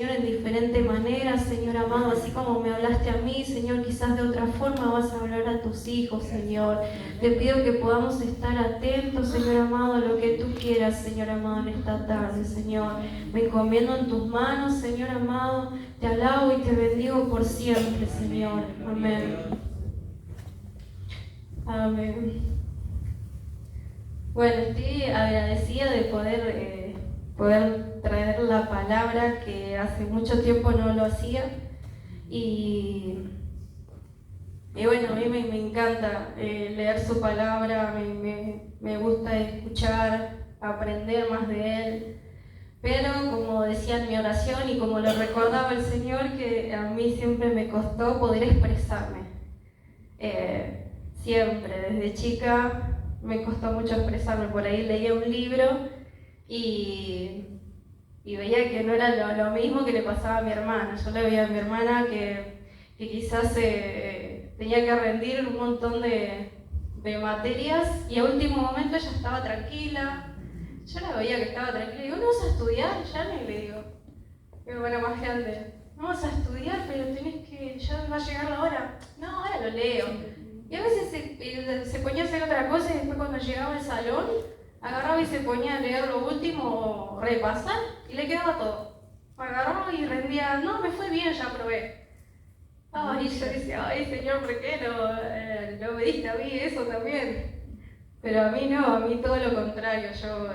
Señor, en diferentes maneras, Señor amado, así como me hablaste a mí, Señor, quizás de otra forma vas a hablar a tus hijos, Señor. Te pido que podamos estar atentos, Señor amado, a lo que tú quieras, Señor amado, en esta tarde, Señor. Me encomiendo en tus manos, Señor amado, te alabo y te bendigo por siempre, Señor. Amén. Amén. Bueno, estoy agradecida de poder traer la palabra, que hace mucho tiempo no lo hacía. Y bueno, a mí me encanta leer su palabra, me gusta escuchar, aprender más de él. Pero como decía en mi oración y como lo recordaba el Señor, que a mí siempre me costó poder expresarme. Siempre, desde chica me costó mucho expresarme. Por ahí leía un libro y veía que no era lo mismo que le pasaba a mi hermana. Yo le veía a mi hermana que quizás tenía que rendir un montón de materias y a último momento ella estaba tranquila. Yo la veía que estaba tranquila y digo, ¿no vas a estudiar, Jane? Le digo, mi hermana más grande, no vas a estudiar, pero tenés que, ya va a llegar la hora. No, ahora lo leo. Y a veces se ponía a hacer otra cosa y después cuando llegaba al salón, agarraba y se ponía a leer lo último o repasar y le quedaba todo. Agarraba y rendía, no, me fue bien, ya aprobé. Ay, yo decía, ay Señor, ¿por qué no me diste a mí eso también? Pero a mí no, a mí todo lo contrario. Yo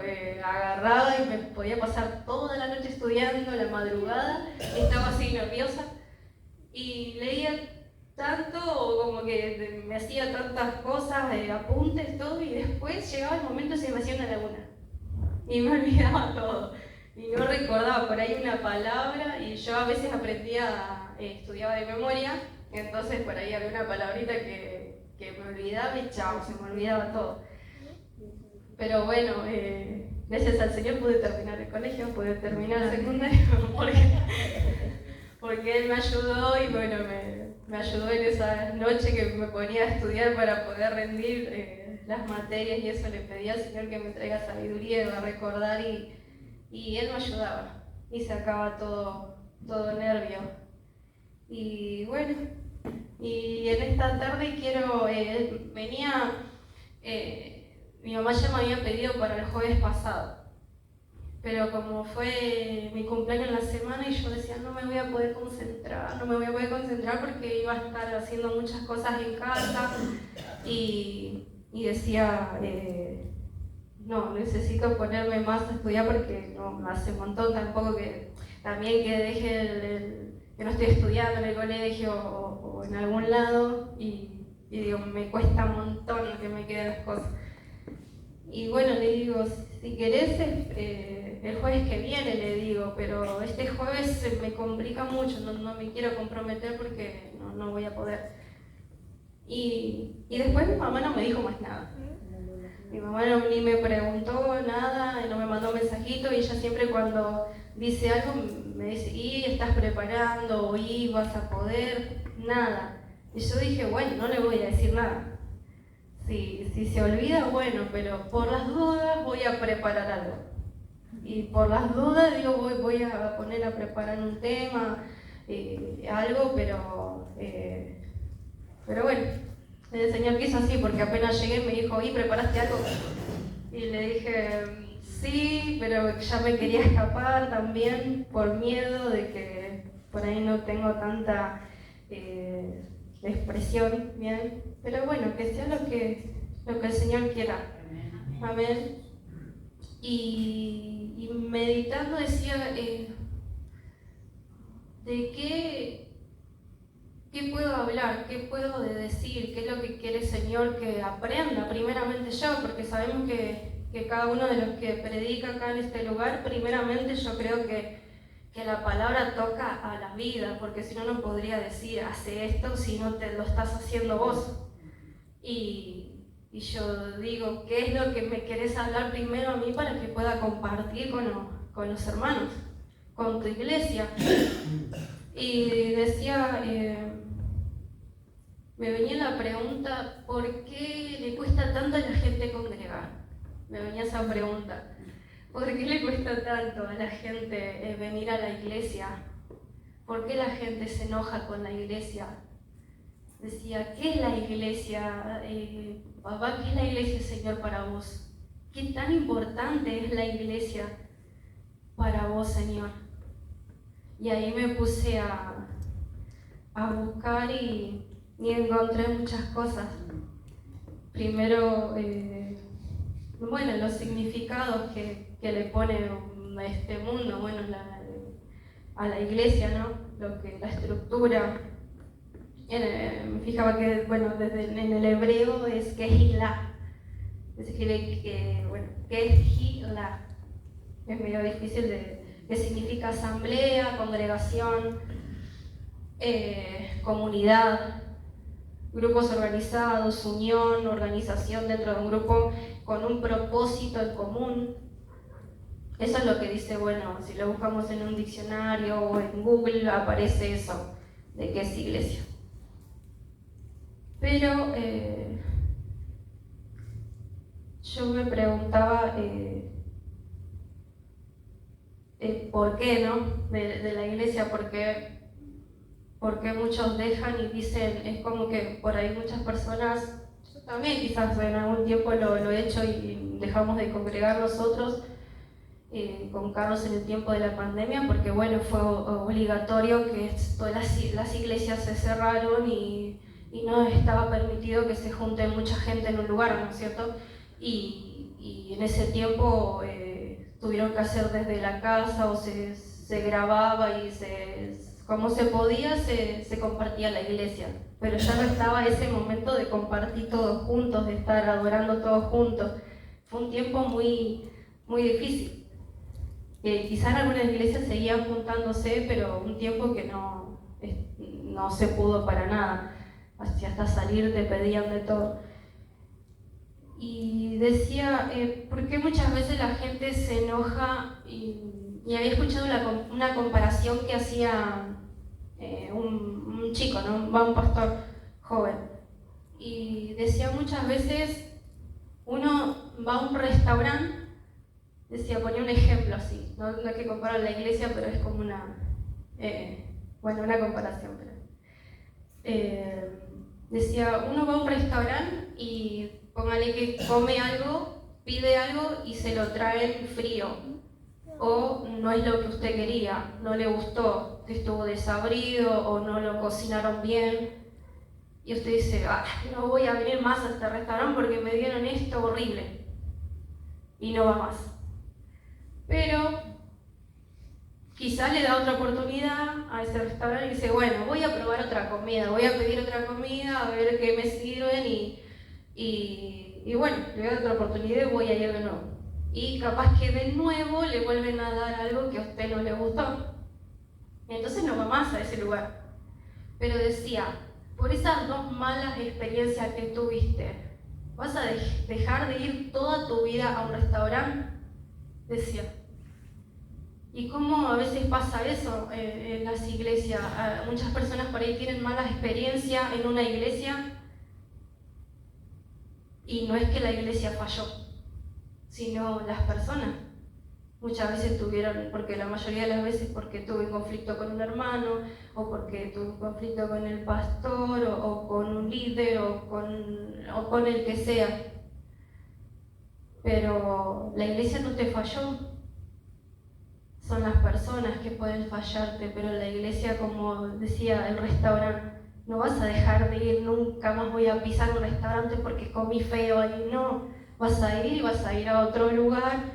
agarraba y me podía pasar toda la noche estudiando, la madrugada, estaba así nerviosa y leía tanto, como que me hacía tantas cosas, apuntes, todo, y después llegaba el momento y se me hacía una laguna y me olvidaba todo y no recordaba por ahí una palabra. Y yo a veces aprendía, estudiaba de memoria, entonces por ahí había una palabrita que me olvidaba y chao, se me olvidaba todo. Pero bueno, gracias al Señor pude terminar el colegio, pude terminar el secundario, porque Él me ayudó y bueno, me ayudó en esa noche que me ponía a estudiar para poder rendir las materias, y eso le pedía al Señor que me traiga sabiduría a recordar, y Él me ayudaba y sacaba todo nervio. Y bueno, y en esta tarde venía... mi mamá ya me había pedido para el jueves pasado, pero como fue mi cumpleaños en la semana y yo decía, no me voy a poder concentrar porque iba a estar haciendo muchas cosas en casa y decía, no, necesito ponerme más a estudiar porque no, hace un montón tampoco que también que deje que no estoy estudiando en el colegio o en algún lado, y digo, me cuesta un montón que me queden las cosas. Y bueno, le digo, si querés el jueves que viene, le digo, pero este jueves me complica mucho, no me quiero comprometer porque no voy a poder. Y después mi mamá no me dijo más nada. Mi mamá ni me preguntó nada, no me mandó mensajito, y ella siempre cuando dice algo me dice, ¿y estás preparando? ¿O y vas a poder? Nada. Y yo dije, bueno, no le voy a decir nada. Si se olvida, bueno, pero por las dudas voy a preparar algo. Y por las dudas, digo, voy a poner a preparar un tema, algo, pero bueno, el Señor quiso así, porque apenas llegué me dijo, ¿y preparaste algo? Y le dije, sí, pero ya me quería escapar también por miedo de que por ahí no tengo tanta expresión bien. Pero bueno, que sea lo que el Señor quiera. Amén. Y meditando decía, ¿de qué puedo hablar? ¿Qué puedo decir? ¿Qué es lo que quiere el Señor que aprenda? Primeramente yo, porque sabemos que cada uno de los que predica acá en este lugar, primeramente yo creo que la palabra toca a la vida, porque si no, no podría decir, hace esto si no te lo estás haciendo vos. Y yo digo, ¿qué es lo que me querés hablar primero a mí para que pueda compartir con los hermanos, con tu iglesia? Y decía, me venía la pregunta, ¿por qué le cuesta tanto a la gente congregar? Me venía esa pregunta. ¿Por qué le cuesta tanto a la gente venir a la iglesia? ¿por qué la gente se enoja con la iglesia? Decía, ¿qué es la iglesia? Papá, ¿qué es la iglesia, Señor, para vos? ¿Qué tan importante es la iglesia para vos, Señor? Y ahí me puse a buscar y encontré muchas cosas. Primero, los significados que le pone a este mundo, a la iglesia, ¿no? La estructura. Me fijaba que, en el hebreo es Kehilá. Se escribe Kehilá. Es medio difícil que significa asamblea, congregación, comunidad, grupos organizados, unión, organización dentro de un grupo con un propósito en común. Eso es lo que dice, si lo buscamos en un diccionario o en Google aparece eso, de qué es iglesia. Pero yo me preguntaba por qué, ¿no? De la iglesia, por qué muchos dejan y dicen, es como que por ahí muchas personas, yo también quizás en algún tiempo lo he hecho y dejamos de congregar nosotros con Carlos en el tiempo de la pandemia, porque fue obligatorio que todas las iglesias se cerraron y no estaba permitido que se junte mucha gente en un lugar, ¿no es cierto? Y en ese tiempo tuvieron que hacer desde la casa o se grababa y como se podía se compartía la iglesia, pero ya no estaba ese momento de compartir todos juntos, de estar adorando todos juntos. Fue un tiempo muy, muy difícil. Quizás algunas iglesias seguían juntándose, pero un tiempo que no se pudo para nada. Hasta salir te pedían de todo. Y decía, ¿por qué muchas veces la gente se enoja? Y había escuchado una comparación que hacía un chico, ¿no? Un pastor joven. Y decía, muchas veces uno va a un restaurante, ponía un ejemplo así, no hay que comparar la iglesia, pero es como una comparación. Decía, uno va a un restaurante y póngale que come algo, pide algo y se lo traen frío, o no es lo que usted quería, no le gustó, estuvo desabrido o no lo cocinaron bien, y usted dice, no voy a venir más a este restaurante porque me dieron esto horrible, y no va más. Pero quizás le da otra oportunidad a ese restaurante y dice, voy a probar otra comida, voy a pedir otra comida, a ver qué me sirven y le voy a dar otra oportunidad y voy a ir de nuevo. Y capaz que de nuevo le vuelven a dar algo que a usted no le gustó. Y entonces no va más a ese lugar. Pero decía, por esas 2 malas experiencias que tuviste, ¿vas a dejar de ir toda tu vida a un restaurante? Decía. ¿Y cómo a veces pasa eso en las iglesias? Muchas personas por ahí tienen malas experiencias en una iglesia y no es que la iglesia falló, sino las personas. Muchas veces tuvieron, porque la mayoría de las veces porque tuve un conflicto con un hermano, o porque tuve un conflicto con el pastor, o con un líder, o con el que sea. Pero la iglesia no te falló. Son las personas que pueden fallarte, pero la iglesia, como decía el restaurante, no vas a dejar de ir, nunca más voy a pisar un restaurante porque comí feo ahí, no. Vas a ir y vas a ir a otro lugar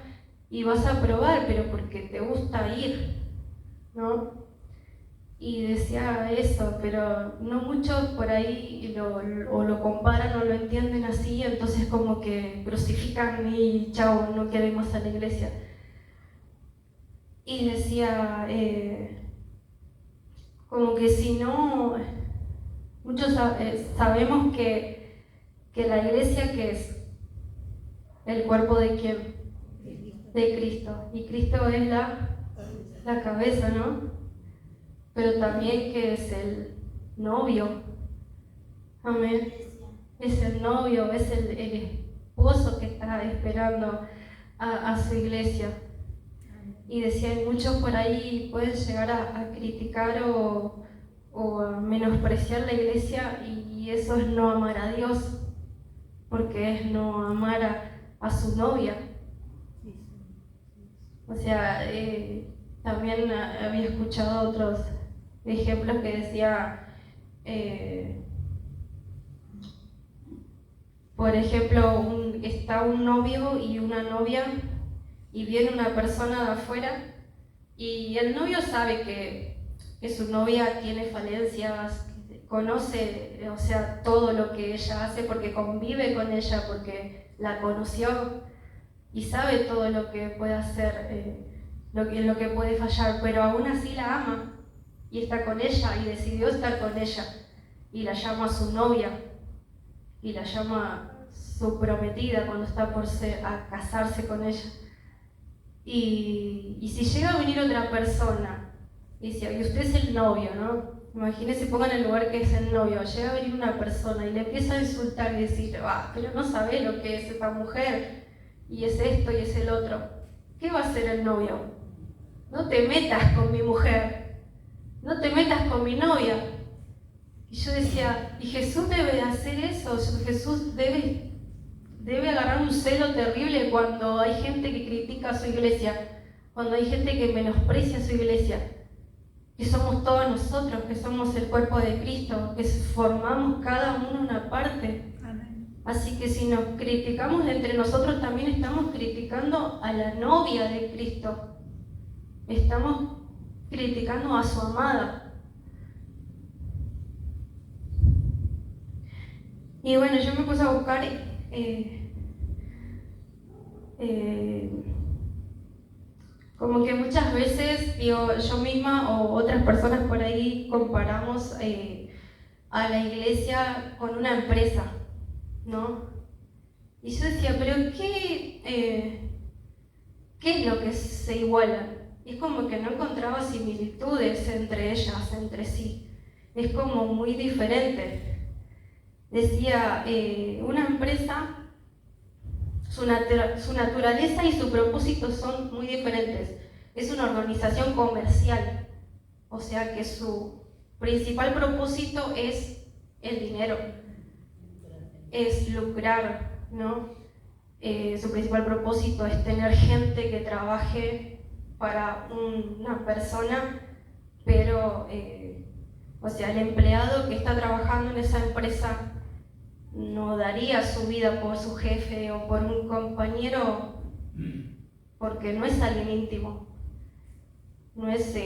y vas a probar, pero porque te gusta ir, ¿no? Y decía eso, pero no muchos por ahí lo comparan o lo entienden así, entonces como que crucifican y chao, no queremos a la iglesia. Y decía, como que si no, muchos sabemos que la iglesia, que es el cuerpo de ¿quién? De Cristo. Y Cristo es la cabeza, ¿no? Pero también que es el novio. Amén. Es el novio, es el esposo que está esperando a su iglesia. y decía, hay muchos por ahí pueden llegar a criticar o a menospreciar la iglesia, y eso es no amar a Dios, porque es no amar a su novia. O sea, también había escuchado otros ejemplos que decía, por ejemplo, está un novio y una novia y viene una persona de afuera y el novio sabe que su novia tiene falencias, conoce, o sea, todo lo que ella hace porque convive con ella, porque la conoció y sabe todo lo que puede hacer, lo que puede fallar, pero aún así la ama y está con ella y decidió estar con ella y la llama su novia y la llama su prometida cuando está por a casarse con ella. Y si llega a venir otra persona y dice, y usted es el novio, ¿no? Imagínese, pongan en el lugar que es el novio, llega a venir una persona y le empieza a insultar y decir, pero no sabe lo que es esta mujer, y es esto y es el otro. ¿Qué va a hacer el novio? No te metas con mi mujer, no te metas con mi novia. Y yo decía, ¿y Jesús debe hacer eso? Jesús debe agarrar un celo terrible cuando hay gente que critica a su iglesia, cuando hay gente que menosprecia a su iglesia, que somos todos nosotros, que somos el cuerpo de Cristo, que formamos cada uno una parte. Amén. Así que si nos criticamos entre nosotros, también estamos criticando a la novia de Cristo, estamos criticando a su amada. Y bueno, yo me puse a buscar como que muchas veces yo misma o otras personas por ahí comparamos a la iglesia con una empresa, ¿no? Y yo decía, pero ¿qué es lo que se iguala? Y es como que no encontraba similitudes entre ellas, entre sí. Es como muy diferente. Decía, una empresa, su naturaleza y su propósito son muy diferentes. Es una organización comercial, o sea que su principal propósito es el dinero, es lucrar, ¿no? Su principal propósito es tener gente que trabaje para una persona, pero, o sea, el empleado que está trabajando en esa empresa no daría su vida por su jefe o por un compañero, porque no es alguien íntimo, no es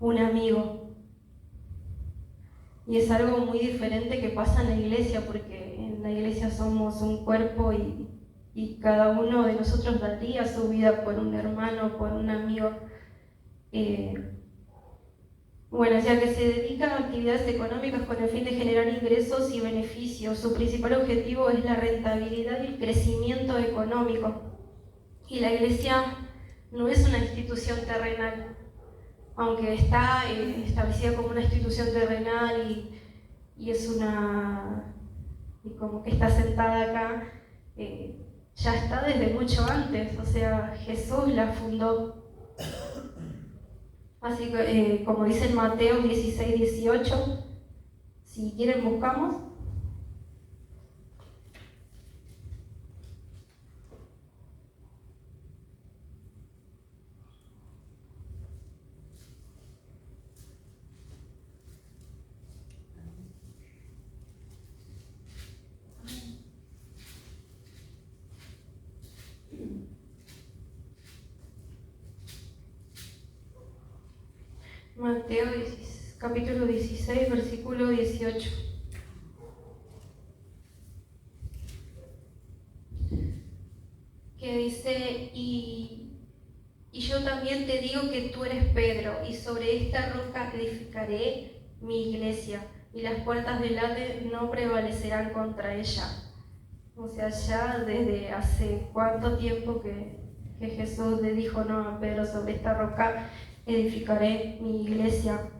un amigo. Y es algo muy diferente que pasa en la iglesia, porque en la iglesia somos un cuerpo y cada uno de nosotros daría su vida por un hermano, por un amigo. Bueno, ya que se dedica a actividades económicas con el fin de generar ingresos y beneficios. Su principal objetivo es la rentabilidad y el crecimiento económico. Y la iglesia no es una institución terrenal, aunque está establecida como una institución terrenal y es una, y como que está sentada acá, ya está desde mucho antes, o sea, Jesús la fundó. Así que, como dice en Mateo 16, 18, si quieren buscamos. Mateo capítulo 16, versículo 18. Que dice, y yo también te digo que tú eres Pedro, y sobre esta roca edificaré mi iglesia, y las puertas del Hades no prevalecerán contra ella. O sea, ya desde hace cuánto tiempo que Jesús le dijo, no, a Pedro, sobre esta roca edificaré mi iglesia.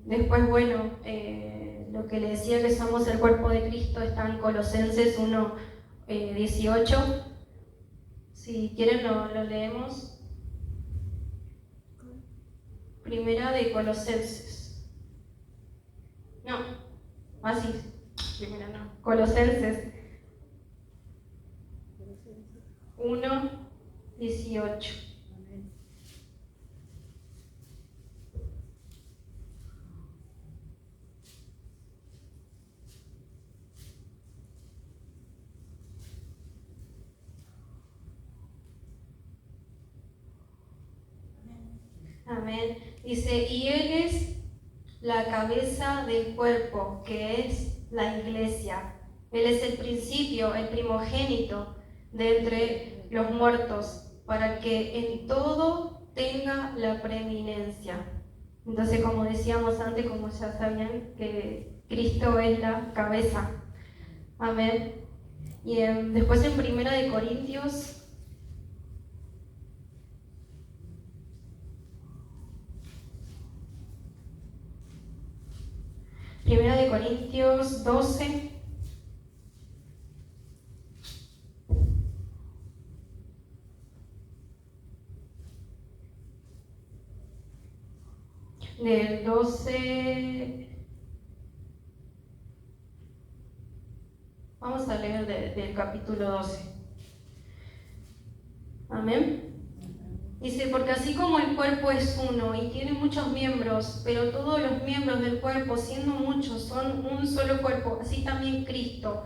Después, bueno, lo que le decía que somos el cuerpo de Cristo está en Colosenses 1, 18. Si quieren lo leemos. Primera de Colosenses. No, así. Primera no. Colosenses 1:18. Amén. Dice, y Él es la cabeza del cuerpo, que es la iglesia. Él es el principio, el primogénito de entre los muertos, para que en todo tenga la preeminencia. Entonces, como decíamos antes, como ya sabían, que Cristo es la cabeza. Amén. Y después en 1 Corintios. Primera de Corintios 12. Del 12. Vamos a leer del capítulo 12. Amén. Dice, porque así como el cuerpo es uno y tiene muchos miembros, pero todos los miembros del cuerpo, siendo muchos, son un solo cuerpo, así también Cristo.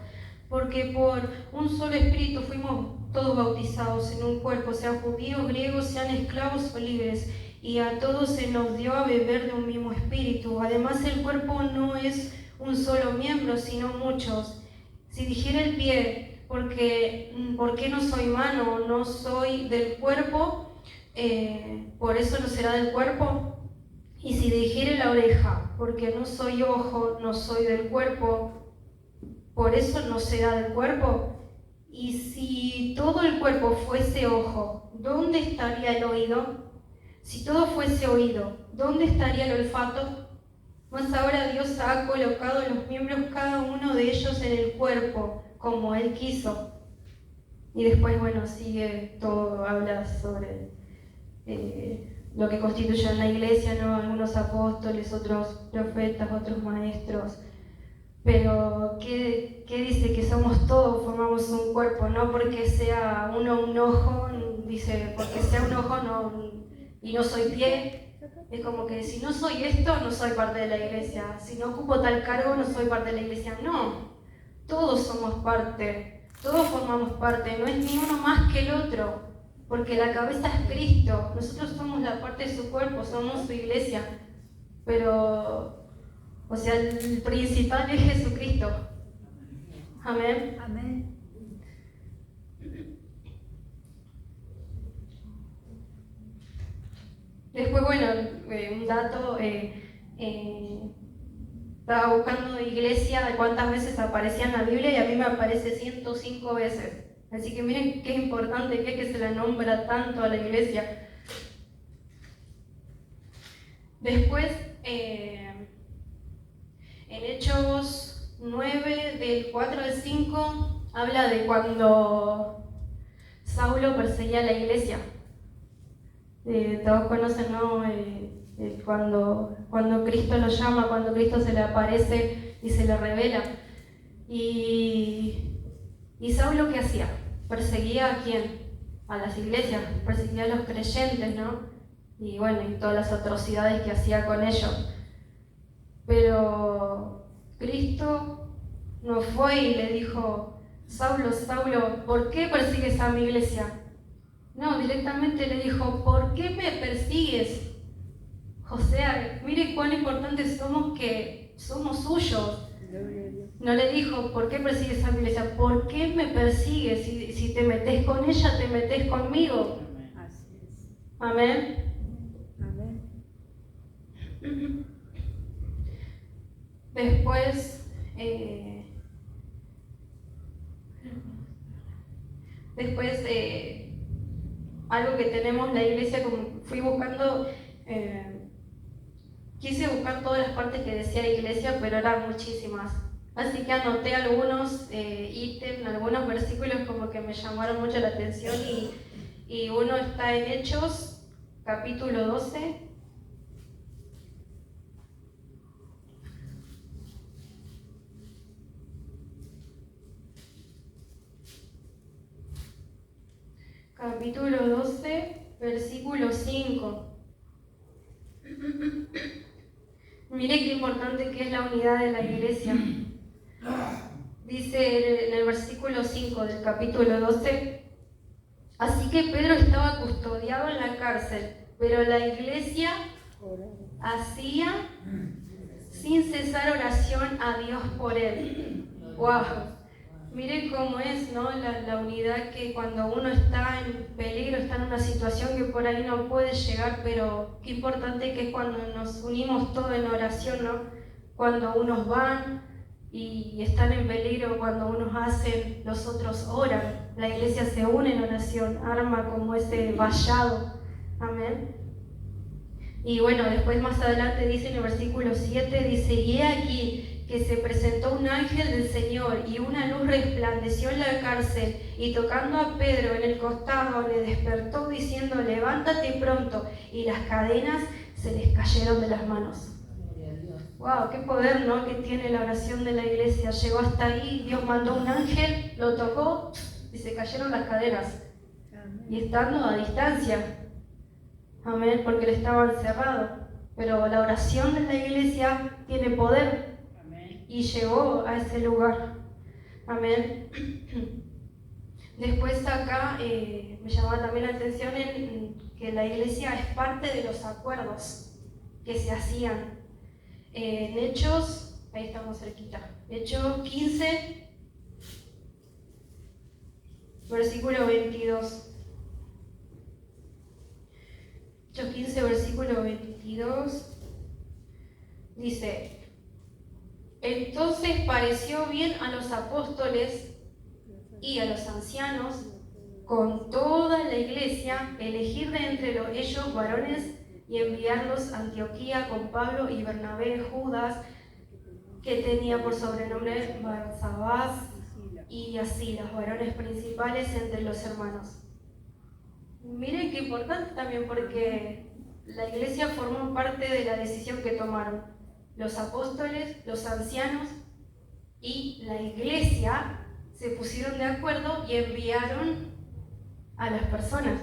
Porque por un solo espíritu fuimos todos bautizados en un cuerpo, sean judíos, griegos, sean esclavos o libres, y a todos se nos dio a beber de un mismo espíritu. Además, el cuerpo no es un solo miembro, sino muchos. Si dijera el pie, ¿por qué no soy mano, no soy del cuerpo? Por eso no será del cuerpo. Y si dijere la oreja, porque no soy ojo, no soy del cuerpo, por eso no será del cuerpo. Y si todo el cuerpo fuese ojo, ¿dónde estaría el oído? Si todo fuese oído, ¿dónde estaría el olfato? Mas ahora Dios ha colocado los miembros, cada uno de ellos, en el cuerpo, como Él quiso. Y después, bueno, sigue todo, habla sobre lo que constituye la iglesia, ¿no? Algunos apóstoles, otros profetas, otros maestros. Pero, ¿qué dice? Que somos todos, formamos un cuerpo, no porque sea uno un ojo, dice, porque sea un ojo y no soy pie. Es como que si no soy esto, no soy parte de la iglesia. Si no ocupo tal cargo, no soy parte de la iglesia. No, todos somos parte, todos formamos parte, no es ni uno más que el otro. Porque la cabeza es Cristo, nosotros somos la parte de su cuerpo, somos su iglesia, pero, o sea, el principal es Jesucristo. Amén. Amén. Después, bueno, un dato, estaba buscando iglesia de cuántas veces aparecía en la Biblia y a mí me aparece 105 veces. Así que miren qué importante que se la nombra tanto a la iglesia. Después, en Hechos 9, del 4 al 5, habla de cuando Saulo perseguía a la iglesia. Todos conocen, ¿no? Cuando Cristo lo llama, cuando Cristo se le aparece y se le revela. Y Saulo, ¿qué hacía? Perseguía ¿a quién? A las iglesias, perseguía a los creyentes, ¿no? Y bueno, y todas las atrocidades que hacía con ellos. Pero Cristo no fue y le dijo, Saulo, Saulo, ¿por qué persigues a mi iglesia? No, directamente le dijo, ¿por qué me persigues? O sea, mire cuán importantes somos, que somos suyos. No le dijo, ¿por qué persigues a mi iglesia? ¿Por qué me persigues? Si te metes con ella, te metes conmigo. Así es. Amén. Amén. Después, algo que tenemos la iglesia, como fui buscando, quise buscar todas las partes que decía iglesia, pero eran muchísimas. Así que anoté algunos ítems, algunos versículos como que me llamaron mucho la atención y uno está en Hechos, capítulo 12. Capítulo 12, versículo 5. Mire qué importante que es la unidad de la iglesia. Dice en el versículo 5 del capítulo 12: así que Pedro estaba custodiado en la cárcel, pero la iglesia hacía sin cesar oración a Dios por él. ¡Wow! Miren cómo es, ¿no? La unidad, que cuando uno está en peligro, está en una situación que por ahí no puede llegar, pero qué importante que es cuando nos unimos todos en oración, ¿no? Cuando unos van y están en peligro, cuando unos hacen, los otros oran. La iglesia se une en oración, arma como ese vallado. Amén. Y bueno, después más adelante dice en el versículo 7, dice: y he aquí que se presentó un ángel del Señor, y una luz resplandeció en la cárcel, y tocando a Pedro en el costado, le despertó diciendo: levántate pronto. Y las cadenas se les cayeron de las manos. ¡Wow! ¡Qué poder!, ¿no?, que tiene la oración de la iglesia. Llegó hasta ahí, Dios mandó un ángel, lo tocó y se cayeron las cadenas. Y estando a distancia. Amén, porque él estaba encerrado. Pero la oración de la iglesia tiene poder. Amén. Y llegó a ese lugar. Amén. Después acá me llamaba también la atención en que la iglesia es parte de los acuerdos que se hacían. En Hechos, ahí estamos cerquita, Hechos 15, versículo 22. Hechos 15, versículo 22, dice: entonces pareció bien a los apóstoles y a los ancianos, con toda la iglesia, elegir de entre ellos varones y enviarlos a Antioquía con Pablo y Bernabé, Judas, que tenía por sobrenombre Barsabás, y así los varones principales entre los hermanos. Miren qué importante también, porque la iglesia formó parte de la decisión que tomaron los apóstoles, los ancianos y la iglesia. Se pusieron de acuerdo y enviaron a las personas.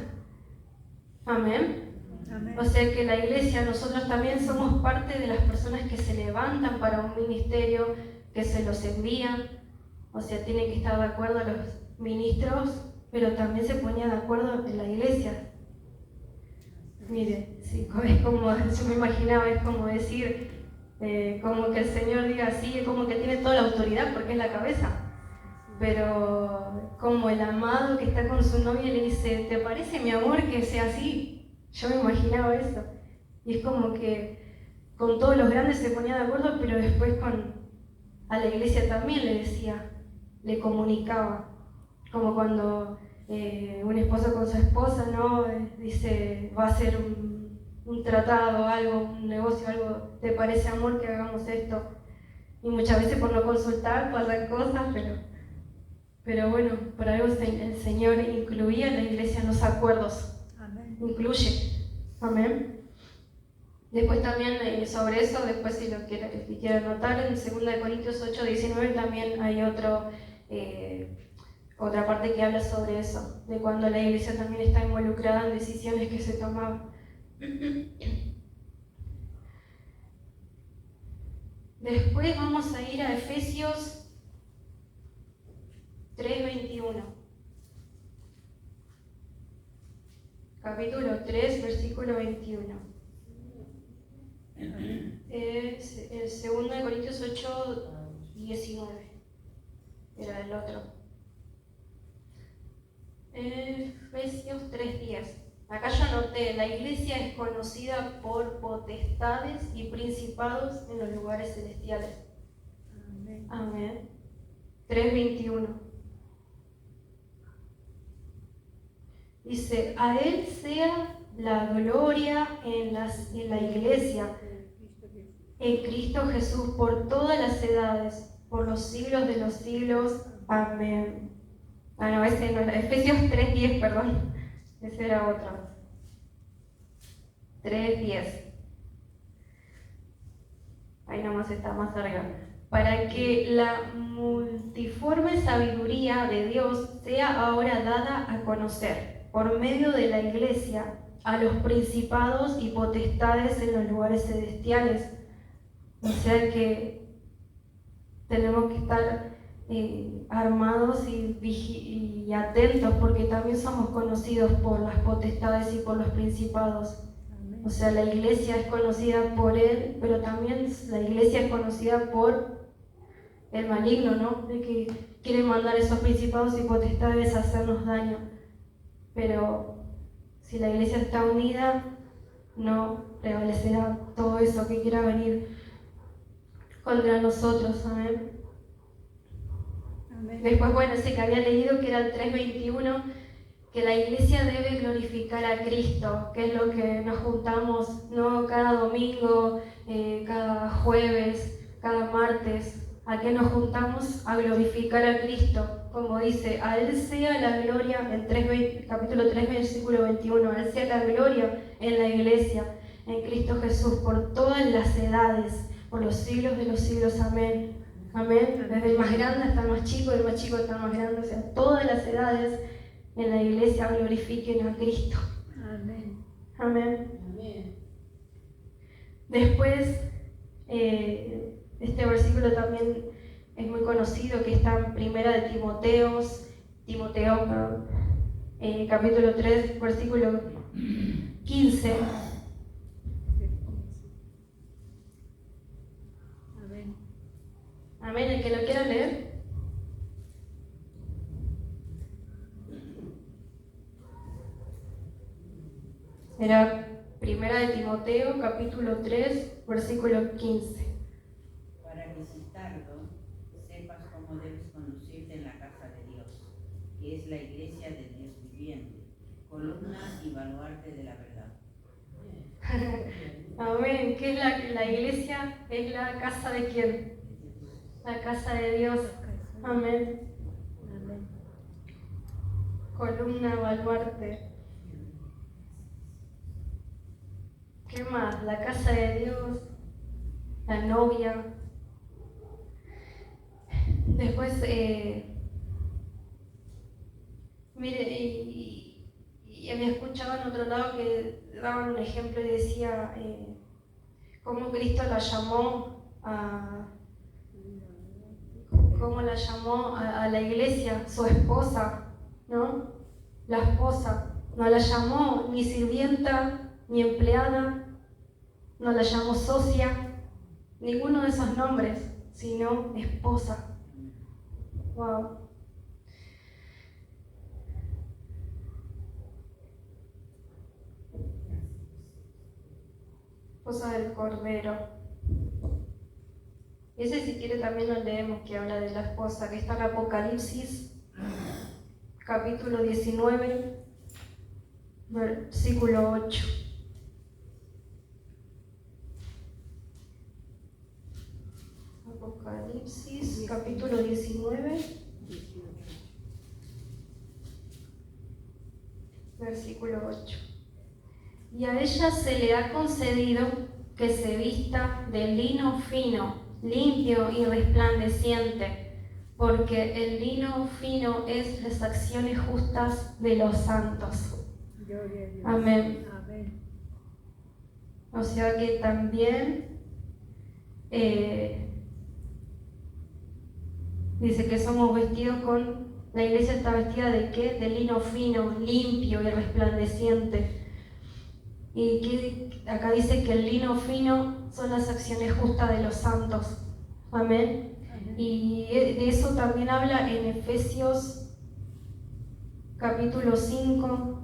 Amén. Amén. O sea que la iglesia, nosotros también somos parte de las personas que se levantan para un ministerio, que se los envían. O sea, tienen que estar de acuerdo los ministros, pero también se ponía de acuerdo en la iglesia. Miren, sí, es como, yo me imaginaba, es como decir, como que el Señor diga así, como que tiene toda la autoridad porque es la cabeza. Pero como el amado que está con su novia le dice: ¿te parece, mi amor, que sea así? Yo me imaginaba eso. Y es como que con todos los grandes se ponía de acuerdo, pero después a la iglesia también le decía, le comunicaba. Como cuando un esposo con su esposa, ¿no? Dice, va a hacer un tratado, algo, un negocio, algo, ¿te parece, amor, que hagamos esto? Y muchas veces por no consultar pasan cosas, pero bueno, por algo el Señor incluía en la iglesia en los acuerdos. Amén. Incluye. Amén. Después también sobre eso, después si quieren notar, en 2 Corintios 8, 19 también hay otra parte que habla sobre eso, de cuando la iglesia también está involucrada en decisiones que se tomaban. Después vamos a ir a Efesios 3:21. Capítulo 3, versículo 21. Es el 2 Corintios 8, 19. Era el otro. Efesios 3:10. Acá yo anoté: la iglesia es conocida por potestades y principados en los lugares celestiales. Amén. Amén. 3:21. Dice: a Él sea la gloria en la iglesia, en Cristo Jesús, por todas las edades, por los siglos de los siglos. Amén. Ah, no, ese no, Efesios 3:10, perdón. Ese era otro. 3:10. Ahí nomás está más arriba. Para que la multiforme sabiduría de Dios sea ahora dada a conocer por medio de la Iglesia a los principados y potestades en los lugares celestiales. O sea que tenemos que estar armados y atentos, porque también somos conocidos por las potestades y por los principados. O sea, la iglesia es conocida por él, pero también la iglesia es conocida por el maligno, ¿no? De que quiere mandar esos principados y potestades a hacernos daño. Pero si la iglesia está unida, no prevalecerá todo eso que quiera venir contra nosotros. Amén. Amén. Después, bueno, ese que había leído, que era el 3:21, que la iglesia debe glorificar a Cristo, que es lo que nos juntamos, no cada domingo, cada jueves, cada martes. ¿A qué nos juntamos? A glorificar a Cristo. Como dice, a Él sea la gloria, en capítulo 3, versículo 21, a Él sea la gloria en la iglesia, en Cristo Jesús, por todas las edades, por los siglos de los siglos. Amén. Amén. Desde el más grande hasta el más chico, del más chico hasta el más grande, o sea, todas las edades en la iglesia glorifiquen a Cristo. Amén. Amén. Amén. Después, este versículo también es muy conocido, que está en Primera de Timoteo, capítulo 3, versículo 15. Amén. Amén. El que lo quiera leer. Era Primera de Timoteo, capítulo 3, versículo 15. Para que si tardo, sepas cómo debes conducirte en la casa de Dios, que es la iglesia del Dios viviente, columna y baluarte de la verdad. Amén. ¿Qué es la iglesia? Es la casa de quién? La casa de Dios. Amén. Amén. Columna, baluarte. ¿Qué más? La casa de Dios, la novia. Después, mire, y había escuchado en otro lado que daban un ejemplo y decía cómo Cristo la llamó a la iglesia, su esposa, ¿no? La esposa. No la llamó ni sirvienta, ni empleada, no la llamó socia, ninguno de esos nombres, sino esposa. Wow. Esposa del Cordero. Ese, si quiere, también lo leemos, que habla de la esposa, que está en Apocalipsis, capítulo 19, versículo 8. Apocalipsis, capítulo 19, versículo 8. Y a ella se le ha concedido que se vista de lino fino, limpio y resplandeciente, porque el lino fino es las acciones justas de los santos. Gloria a Dios. Amén. Amén. O sea que también dice que somos vestidos con, la iglesia está vestida de ¿qué? De lino fino, limpio y resplandeciente. Y que acá dice que el lino fino son las acciones justas de los santos. Amén. Amén. Y de eso también habla en Efesios capítulo 5.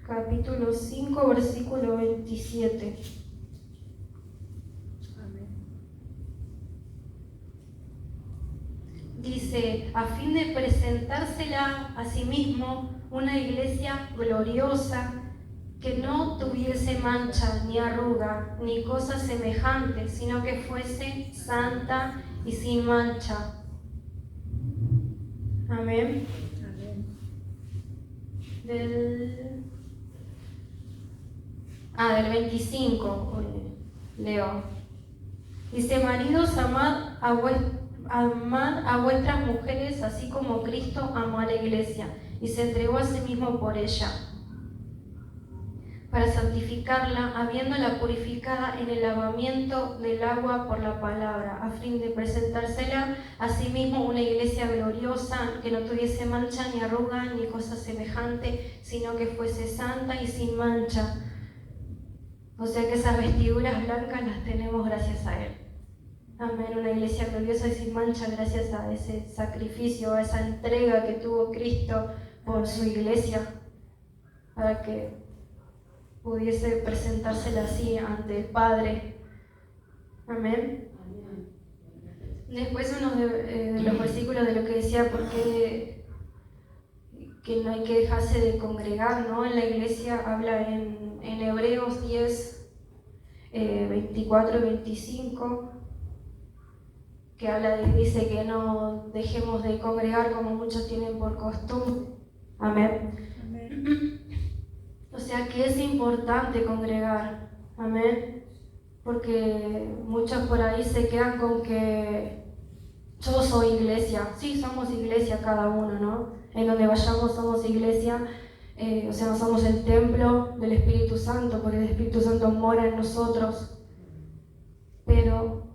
Capítulo 5, versículo 27. Amén. Dice, a fin de presentársela a sí mismo una iglesia gloriosa, que no tuviese mancha, ni arruga, ni cosa semejante, sino que fuese santa y sin mancha. Amén. Amén. Del 25, leo. Dice: maridos, amad a vuestras mujeres, así como Cristo amó a la iglesia y se entregó a sí mismo por ella, para santificarla, habiéndola purificada en el lavamiento del agua por la palabra, a fin de presentársela a sí mismo una iglesia gloriosa, que no tuviese mancha, ni arruga, ni cosa semejante, sino que fuese santa y sin mancha. O sea que esas vestiduras blancas las tenemos gracias a Él. Amén, una iglesia gloriosa y sin mancha gracias a ese sacrificio, a esa entrega que tuvo Cristo por su iglesia, para que pudiese presentársela así ante el Padre. Amén. Después uno de los versículos de lo que decía, porque que no hay que dejarse de congregar, ¿no? En la iglesia habla en Hebreos 10, 24 y 25, que dice que no dejemos de congregar como muchos tienen por costumbre. Amén. Amén. O sea que es importante congregar. Amén. Porque muchos por ahí se quedan con que yo soy iglesia. Sí, somos iglesia cada uno, ¿no? En donde vayamos somos iglesia. O sea, no somos el templo del Espíritu Santo, porque el Espíritu Santo mora en nosotros. Pero,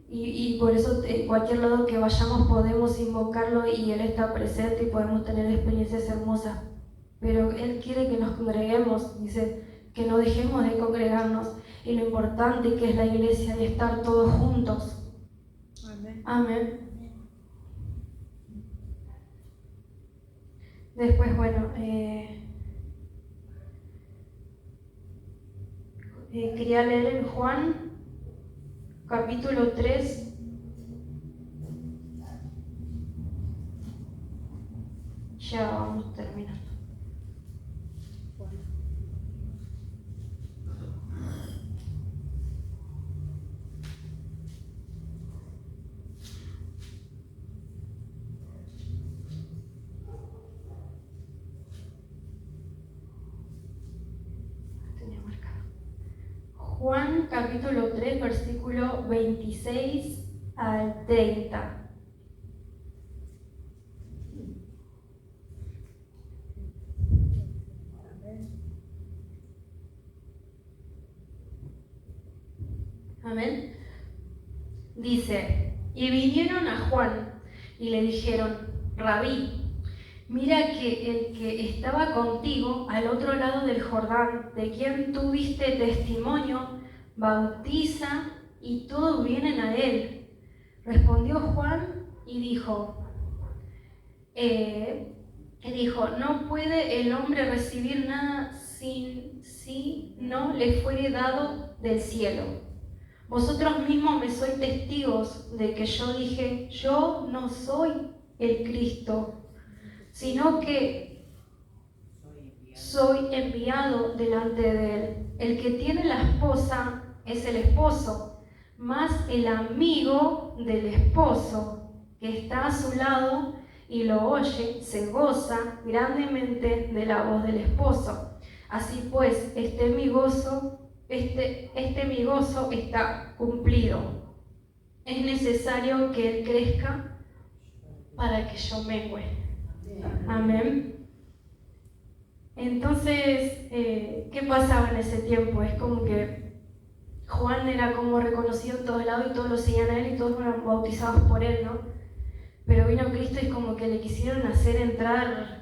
y por eso en cualquier lado que vayamos podemos invocarlo y Él está presente y podemos tener experiencias hermosas. Pero Él quiere que nos congreguemos, dice, que no dejemos de congregarnos. Y lo importante que es la iglesia y estar todos juntos. Amén. Amén. Después, bueno, quería leer en Juan, capítulo 3. Ya vamos terminando. Juan capítulo 3, versículo 26 al 30. Amén. Dice: y vinieron a Juan y le dijeron: Rabí, mira que el que estaba contigo al otro lado del Jordán, de quien tú diste testimonio, bautiza y todos vienen a él. Respondió Juan y dijo, no puede el hombre recibir nada si no le fuere dado del cielo. Vosotros mismos me sois testigos de que yo dije, yo no soy el Cristo, sino que soy enviado delante de él. El que tiene la esposa es el esposo, mas el amigo del esposo que está a su lado y lo oye, se goza grandemente de la voz del esposo. Así pues, este mi gozo está cumplido. Es necesario que él crezca para que yo mengue. Amén. Entonces, ¿qué pasaba en ese tiempo? Es como que Juan era como reconocido en todos lados y todos lo seguían a él y todos eran bautizados por él, ¿no? Pero vino Cristo y como que le quisieron hacer entrar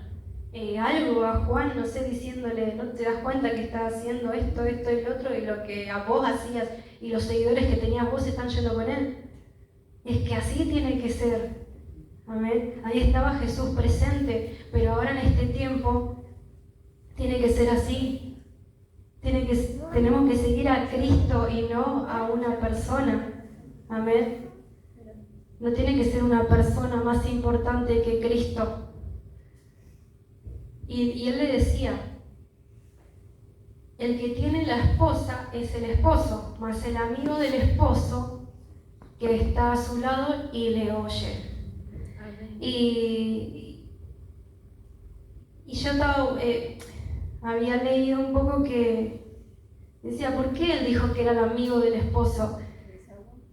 algo a Juan, no sé, diciéndole, ¿no te das cuenta que estás haciendo esto y lo otro? Y lo que a vos hacías y los seguidores que tenías vos están yendo con él. Es que así tiene que ser. Amén. Ahí estaba Jesús presente, pero ahora en este tiempo tiene que ser así. Tenemos que seguir a Cristo y no a una persona. Amén. No tiene que ser una persona más importante que Cristo. Y él le decía, el que tiene la esposa es el esposo, más el amigo del esposo que está a su lado y le oye. Y yo había leído un poco que decía, ¿por qué él dijo que era el amigo del esposo?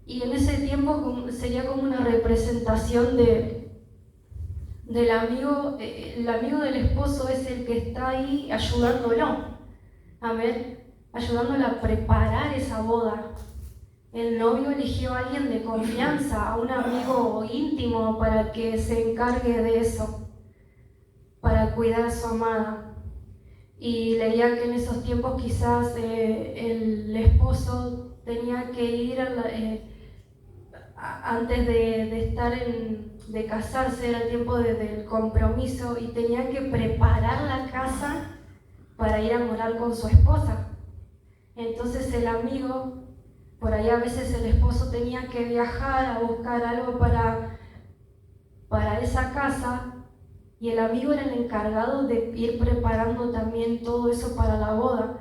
Y en ese tiempo sería como una representación del amigo. El amigo del esposo es el que está ahí ayudándolo, amén, ayudándolo a preparar esa boda. El novio eligió a alguien de confianza, a un amigo íntimo para que se encargue de eso, para cuidar a su amada. Y leía que en esos tiempos quizás el esposo tenía que ir antes de casarse, era el tiempo del compromiso, y tenía que preparar la casa para ir a morar con su esposa. Entonces el amigo, por ahí a veces el esposo tenía que viajar a buscar algo para esa casa, y el amigo era el encargado de ir preparando también todo eso para la boda.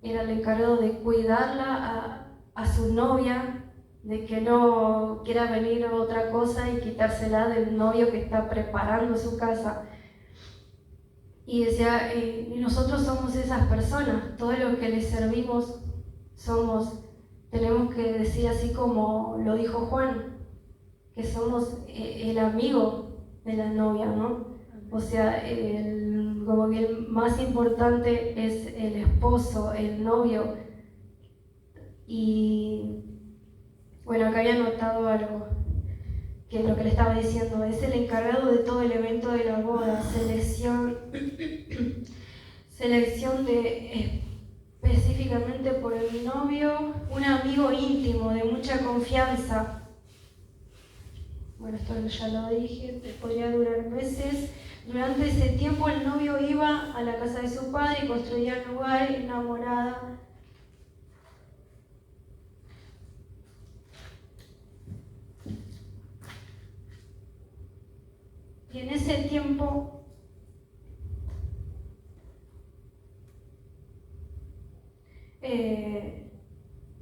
Era el encargado de cuidarla a su novia, de que no quiera venir a otra cosa y quitársela del novio que está preparando su casa. Y decía, y nosotros somos esas personas, todos los que les servimos tenemos que decir así como lo dijo Juan, que somos el amigo de la novia, ¿no? O sea, como que el más importante es el esposo, el novio. Y bueno, acá había notado algo, que lo que le estaba diciendo, es el encargado de todo el evento de la boda, selección específicamente por el novio, un amigo íntimo de mucha confianza. Bueno, esto ya lo dije, podría durar meses. Durante ese tiempo el novio iba a la casa de su padre y construía un lugar enamorada. Y en ese tiempo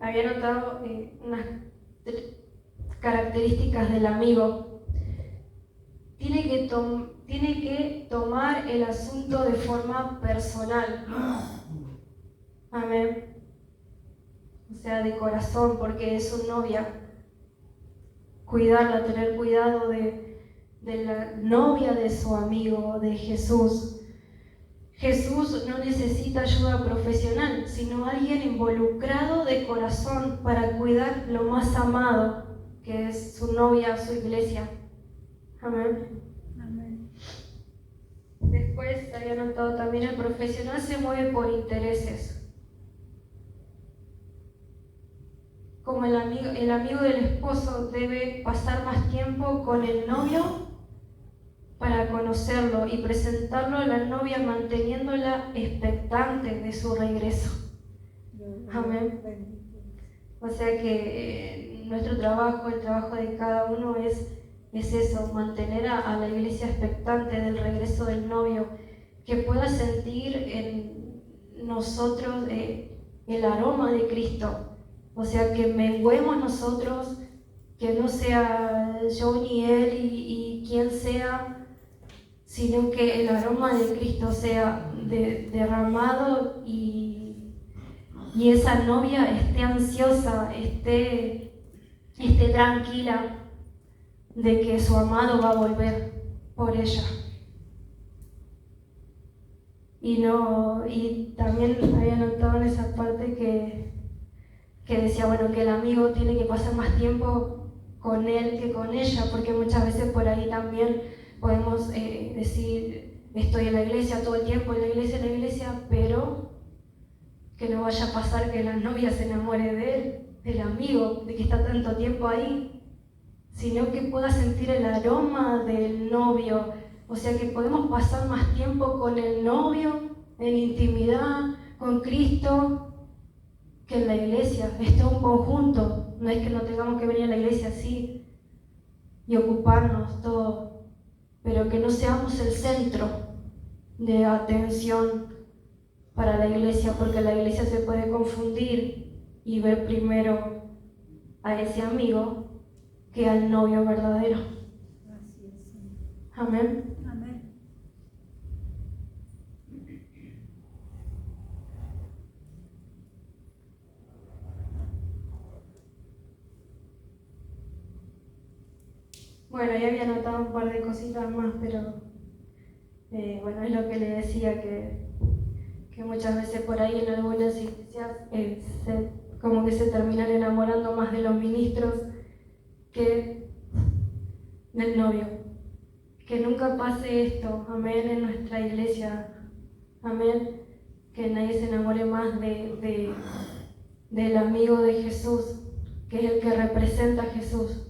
había notado unas características del amigo. Tiene que tomar el asunto de forma personal. Amén. O sea, de corazón, porque es su novia. Cuidarla, tener cuidado de la novia de su amigo, de Jesús. Jesús no necesita ayuda profesional, sino alguien involucrado de corazón para cuidar lo más amado, que es su novia, su iglesia. Amén. Amén. Después había notado también el profesional se mueve por intereses. Como el amigo del esposo debe pasar más tiempo con el novio para conocerlo y presentarlo a la novia, manteniéndola expectante de su regreso. Amén. O sea que nuestro trabajo, el trabajo de cada uno es eso, mantener a la iglesia expectante del regreso del novio, que pueda sentir en nosotros el aroma de Cristo. O sea, que menguemos nosotros, que no sea yo ni él y quien sea, sino que el aroma de Cristo sea derramado y esa novia esté ansiosa, esté tranquila de que su amado va a volver por ella. Y también había notado en esa parte que decía, bueno, que el amigo tiene que pasar más tiempo con él que con ella, porque muchas veces por ahí también podemos decir, estoy en la iglesia todo el tiempo, en la iglesia, pero que no vaya a pasar que la novia se enamore de él, del amigo, de que está tanto tiempo ahí, sino que pueda sentir el aroma del novio. O sea, que podemos pasar más tiempo con el novio, en intimidad, con Cristo, que en la iglesia. Es todo un conjunto. No es que no tengamos que venir a la iglesia así y ocuparnos todo, pero que no seamos el centro de atención, para la iglesia, porque la iglesia se puede confundir y ver primero a ese amigo que al novio verdadero. Así es. Amén. Amén. Bueno, ya había anotado un par de cositas más, pero bueno, es lo que le decía, que muchas veces por ahí en algunas iglesias como que se terminan enamorando más de los ministros que del novio. Que nunca pase esto, amén, en nuestra iglesia, amén, que nadie se enamore más del amigo de Jesús, que es el que representa a Jesús,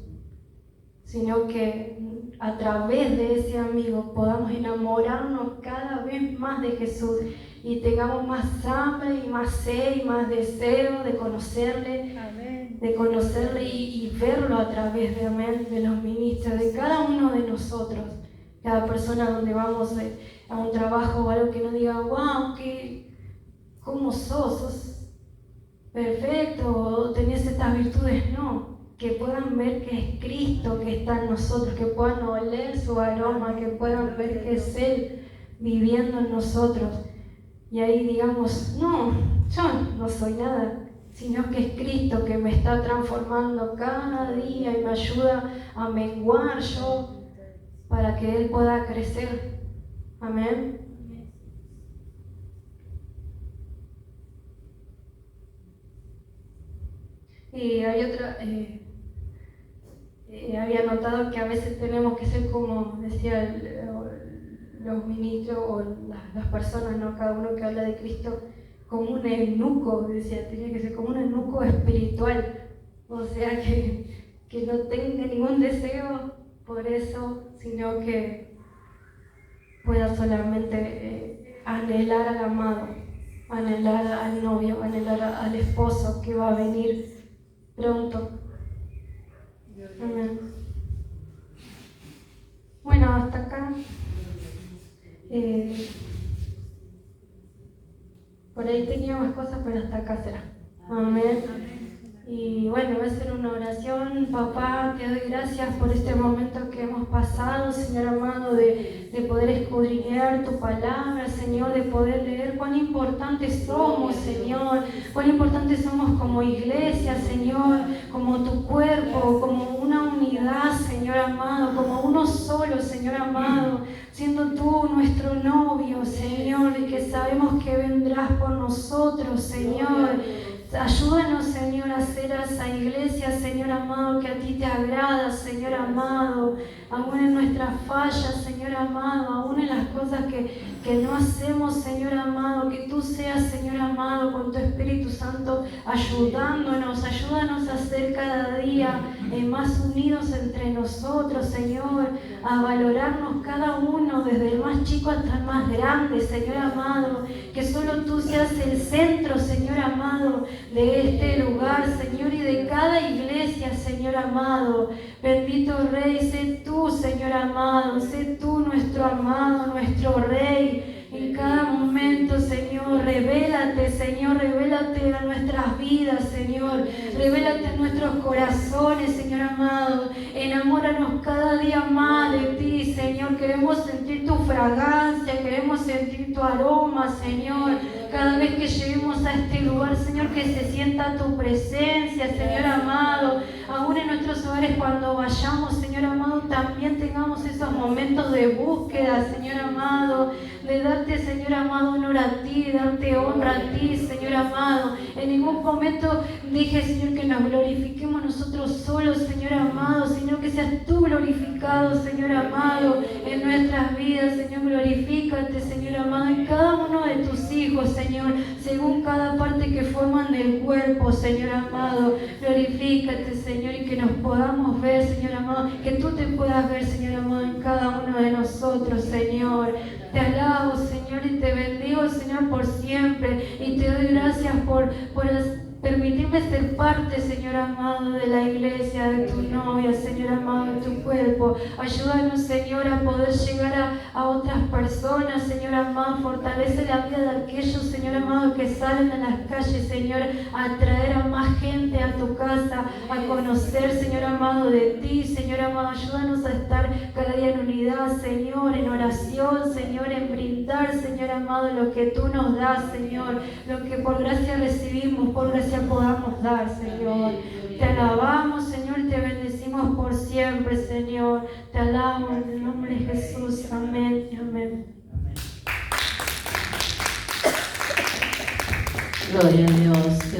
sino que a través de ese amigo podamos enamorarnos cada vez más de Jesús y tengamos más hambre y más sed y más deseo de conocerle, Amén. de conocerle y verlo a través de, amén, de los ministros, de cada uno de nosotros. Cada persona donde vamos a un trabajo o algo que nos diga, wow, ¿cómo sos perfecto, o tenés estas virtudes? No, que puedan ver que es Cristo que está en nosotros, que puedan oler su aroma, que puedan ver que es Él viviendo en nosotros. Y ahí digamos, no, yo no soy nada, sino que es Cristo que me está transformando cada día y me ayuda a menguar yo para que Él pueda crecer. Amén. Y hay otra, había notado que a veces tenemos que ser como decía los ministros o las personas, ¿no? Cada uno que habla de Cristo, como un eunuco, decía, tenía que ser como un eunuco espiritual, o sea que no tenga ningún deseo por eso, sino que pueda solamente anhelar al amado, anhelar al novio, anhelar al esposo que va a venir pronto. Amén. Bueno, hasta acá. Por ahí tenía más cosas, pero hasta acá será. Amén. Y bueno, voy a hacer una oración. Papá, te doy gracias por este momento que hemos pasado, Señor amado, de poder escudriñar tu palabra, Señor, de poder leer cuán importantes somos, Señor, cuán importantes somos como iglesia, Señor, como tu cuerpo, como una unidad, Señor amado, como uno solo, Señor amado, siendo tú nuestro novio, Señor, y que sabemos que vendrás por nosotros, Señor. Ayúdanos, Señor, a hacer a esa iglesia, Señor amado, que a ti te agrada, Señor amado, aún en nuestras fallas, Señor amado, aún en las cosas que no hacemos, Señor amado, que tú seas, Señor amado, con tu Espíritu Santo ayudándonos, ayúdanos a ser cada día más unidos entre nosotros, Señor, a valorarnos cada uno, desde el más chico hasta el más grande, Señor amado, que solo tú seas el centro, Señor amado, de este lugar, Señor, y de cada iglesia, Señor amado. Bendito Rey, sé tú, Señor amado, sé tú nuestro amado, nuestro Rey. En cada momento, Señor, revélate, Señor, revélate a nuestras vidas, Señor, revélate a nuestros corazones, Señor amado. Enamóranos cada día más de ti, Señor. Queremos sentir tu fragancia, queremos sentir tu aroma, Señor. Cada vez que lleguemos a este lugar, Señor, que se sienta tu presencia, Señor amado. Aún en nuestros hogares, cuando vayamos, Señor amado, también tengamos esos momentos de búsqueda, Señor amado, de darte, Señor amado, honor a ti, darte honra a ti, Señor amado. En ningún momento dije, Señor, que nos glorifiquemos nosotros solos, Señor amado, sino que seas tú glorificado, Señor amado, en nuestras vidas, Señor. Glorifícate, Señor amado, en cada uno de tus hijos, Señor, según cada parte que forman del cuerpo, Señor amado. Glorifícate, Señor, y que nos podamos ver, Señor amado, que tú te puedas ver, Señor amado, en cada uno de nosotros, Señor. Te alabo, Señor, y te bendigo, Señor, por siempre, y te doy gracias por Permitime ser parte, Señor amado, de la iglesia, de tu novia, Señor amado, de tu cuerpo. Ayúdanos, Señor, a poder llegar a otras personas, Señor amado. Fortalece la vida de aquellos, Señor amado, que salen a las calles, Señor, a traer a más gente a tu casa, a conocer, Señor amado, de ti, Señor amado. Ayúdanos a estar cada día en unidad, Señor, en oración, Señor, en brindar, Señor amado, lo que tú nos das, Señor, lo que por gracia recibimos, por gracia podamos dar, Señor. Te alabamos, Señor, te bendecimos por siempre, Señor. Te alabo en el nombre de Jesús. Amén y amén. Gloria a Dios. Gracias.